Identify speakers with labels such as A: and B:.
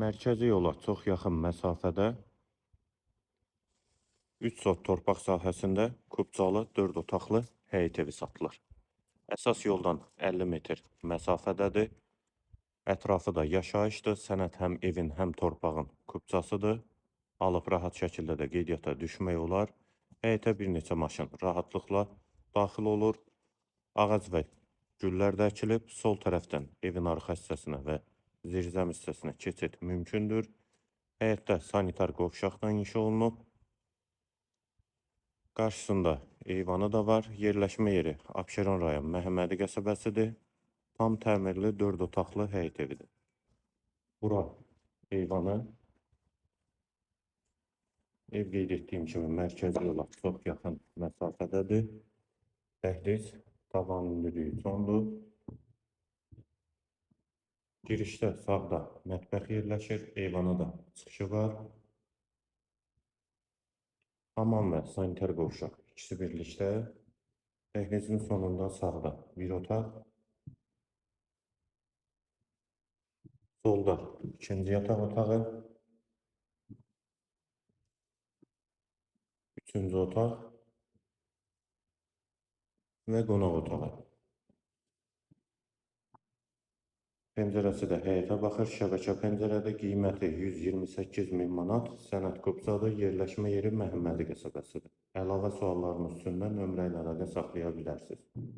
A: Mərkəzi yola çox yaxın məsafədə 3 sot torpaq sahəsində kubcalı 4 otaqlı həyət evi satılır. Əsas yoldan 50 metr məsafədədir. Ətrafı da yaşayışdır. Sənəd həm evin, həm torpağın kubcasıdır. Alıb rahat şəkildə də qeydiyyata düşmək olar. Həyətə bir neçə maşın rahatlıqla daxil olur. Ağac və güllər də əkilib. Sol tərəfdən evin arxa hissəsinə və zirzəmi hissəsinə keçid mümkündür. Həyətdə sanitar qovşaqdan inşa olunub. Qarşısında eyvanı da var. Yerləşmə yeri Abşeron rayon Məhəmmədi qəsəbəsidir. Tam təmirli 4 otaqlı həyət evidir. Bura eyvanı. Ev qeyd etdiyim kimi mərkəzi yola çox yaxın məsafədədir. Dəhliz, tavan hündürlüyü sondur. Girişdə sağda mətbəx yerləşir, eyvana da çıxışı var. Hamam və sanitar qovşaq ikisi birlikdə. Dəhlizin sonunda sağda bir otaq. Solda ikinci yataq otağı. Üçüncü otaq və qonaq otağı. Pəncərəsi də həyətə baxır. Şəbəkə pəncərədə qiyməti 128 min manat. Sənəd kubcadır. Yerləşmə yeri Məhəmmədi qəsəbəsidir. Əlavə suallarınız üçün də nömrə ilə əlaqə saxlaya bilərsiniz.